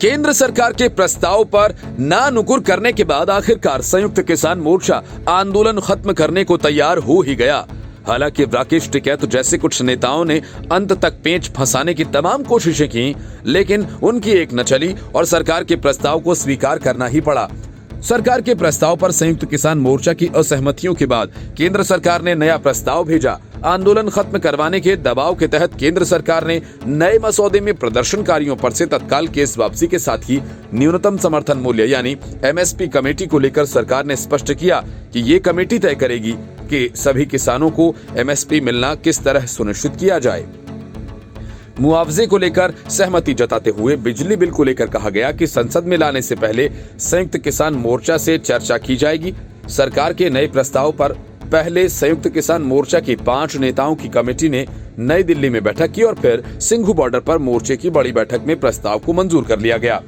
केंद्र सरकार के प्रस्ताव पर नानुकुर करने के बाद आखिरकार संयुक्त किसान मोर्चा आंदोलन खत्म करने को तैयार हो ही गया। हालांकि राकेश टिकैत जैसे कुछ नेताओं ने अंत तक पेंच फंसाने की तमाम कोशिशें की, लेकिन उनकी एक न चली और सरकार के प्रस्ताव को स्वीकार करना ही पड़ा। सरकार के प्रस्ताव पर संयुक्त किसान मोर्चा की असहमतियों के बाद केंद्र सरकार ने नया प्रस्ताव भेजा। आंदोलन खत्म करवाने के दबाव के तहत केंद्र सरकार ने नए मसौदे में प्रदर्शनकारियों पर से तत्काल केस वापसी के साथ ही न्यूनतम समर्थन मूल्य यानी एमएसपी कमेटी को लेकर सरकार ने स्पष्ट किया कि ये कमेटी तय करेगी कि सभी किसानों को एमएसपी मिलना किस तरह सुनिश्चित किया जाए। मुआवजे को लेकर सहमति जताते हुए बिजली बिल को लेकर कहा गया कि संसद में लाने से पहले संयुक्त किसान मोर्चा से चर्चा की जाएगी। सरकार के नए प्रस्ताव पर पहले संयुक्त किसान मोर्चा की 5 नेताओं की कमेटी ने नई दिल्ली में बैठक की और फिर सिंघू बॉर्डर पर मोर्चे की बड़ी बैठक में प्रस्ताव को मंजूर कर लिया गया।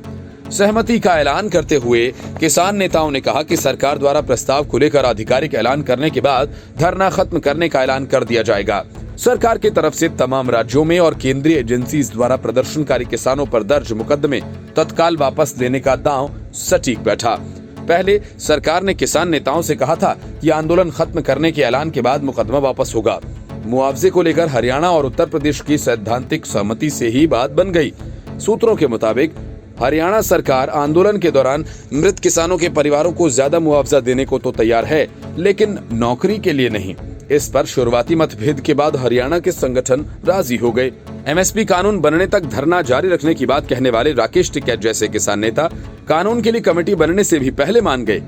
सहमति का ऐलान करते हुए किसान नेताओं ने कहा कि सरकार द्वारा प्रस्ताव को लेकर आधिकारिक ऐलान करने के बाद धरना खत्म करने का ऐलान कर दिया जाएगा। सरकार की तरफ से तमाम राज्यों में और केंद्रीय एजेंसी द्वारा प्रदर्शनकारी किसानों पर दर्ज मुकदमे तत्काल वापस लेने का दांव सटीक बैठा। पहले सरकार ने किसान नेताओं से कहा था कि आंदोलन खत्म करने के ऐलान के बाद मुकदमा वापस होगा। मुआवजे को लेकर हरियाणा और उत्तर प्रदेश की सैद्धांतिक सहमति से ही बात बन गई। सूत्रों के मुताबिक हरियाणा सरकार आंदोलन के दौरान मृत किसानों के परिवारों को ज्यादा मुआवजा देने को तो तैयार है, लेकिन नौकरी के लिए नहीं। इस पर शुरुआती मतभेद के बाद हरियाणा के संगठन राजी हो गए। एमएसपी कानून बनने तक धरना जारी रखने की बात कहने वाले राकेश टिकैत जैसे किसान नेता कानून के लिए कमेटी बनने से भी पहले मान गए।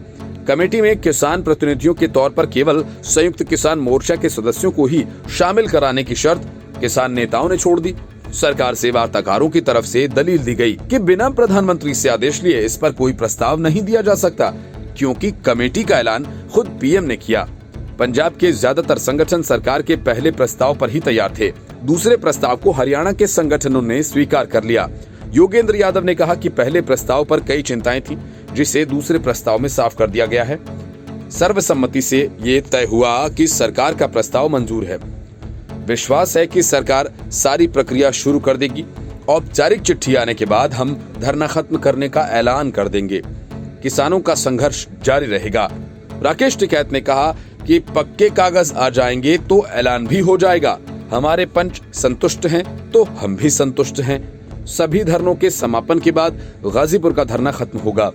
कमेटी में किसान प्रतिनिधियों के तौर पर केवल संयुक्त किसान मोर्चा के सदस्यों को ही शामिल कराने की शर्त किसान नेताओं ने छोड़ दी। सरकार से वार्ताकारों की तरफ से दलील दी गई कि बिना प्रधानमंत्री से आदेश लिए इस पर कोई प्रस्ताव नहीं दिया जा सकता, क्योंकि कमेटी का ऐलान खुद पीएम ने किया। पंजाब के ज्यादातर संगठन सरकार के पहले प्रस्ताव पर ही तैयार थे। दूसरे प्रस्ताव को हरियाणा के संगठनों ने स्वीकार कर लिया। योगेंद्र यादव ने कहा कि पहले प्रस्ताव पर कई चिंताएं थी, जिसे दूसरे प्रस्ताव में साफ कर दिया गया है। सर्वसम्मति से ये तय हुआ कि सरकार का प्रस्ताव मंजूर है। विश्वास है कि सरकार सारी प्रक्रिया शुरू कर देगी। औपचारिक चिट्ठी आने के बाद हम धरना खत्म करने का ऐलान कर देंगे। किसानों का संघर्ष जारी रहेगा। राकेश टिकैत ने कहा कि पक्के कागज आ जाएंगे तो ऐलान भी हो जाएगा। हमारे पंच संतुष्ट हैं तो हम भी संतुष्ट हैं। सभी धरनों के समापन के बाद गाजीपुर का धरना खत्म होगा।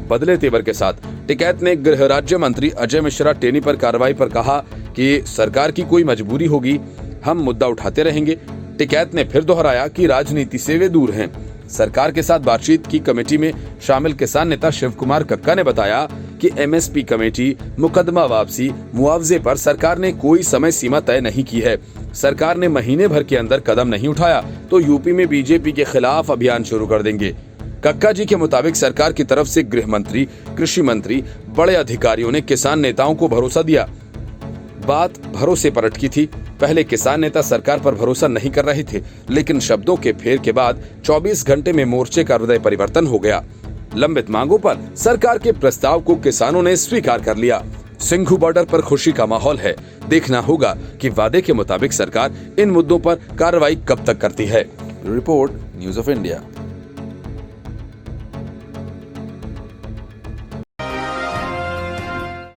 बदले तेवर के साथ टिकैत ने गृह राज्य मंत्री अजय मिश्रा टेनी पर कार्रवाई पर कहा कि सरकार की कोई मजबूरी होगी, हम मुद्दा उठाते रहेंगे। टिकैत ने फिर दोहराया कि राजनीति से वे दूर हैं। सरकार के साथ बातचीत की कमेटी में शामिल किसान नेता शिव कुमार कक्का ने बताया कि एमएसपी कमेटी, मुकदमा वापसी, मुआवजे पर सरकार ने कोई समय सीमा तय नहीं की है। सरकार ने महीने भर के अंदर कदम नहीं उठाया तो यूपी में बीजेपी के खिलाफ अभियान शुरू कर देंगे। कक्का जी के मुताबिक सरकार की तरफ से गृह मंत्री, कृषि मंत्री, बड़े अधिकारियों ने किसान नेताओं को भरोसा दिया। बात भरोसे पर अटकी थी। पहले किसान नेता सरकार पर भरोसा नहीं कर रहे थे, लेकिन शब्दों के फेर के बाद 24 घंटे में मोर्चे का हृदय परिवर्तन हो गया। लंबित मांगों पर सरकार के प्रस्ताव को किसानों ने स्वीकार कर लिया। सिंघू बॉर्डर पर खुशी का माहौल है। देखना होगा कि वादे के मुताबिक सरकार इन मुद्दों पर कार्रवाई कब तक करती है। Report news of India.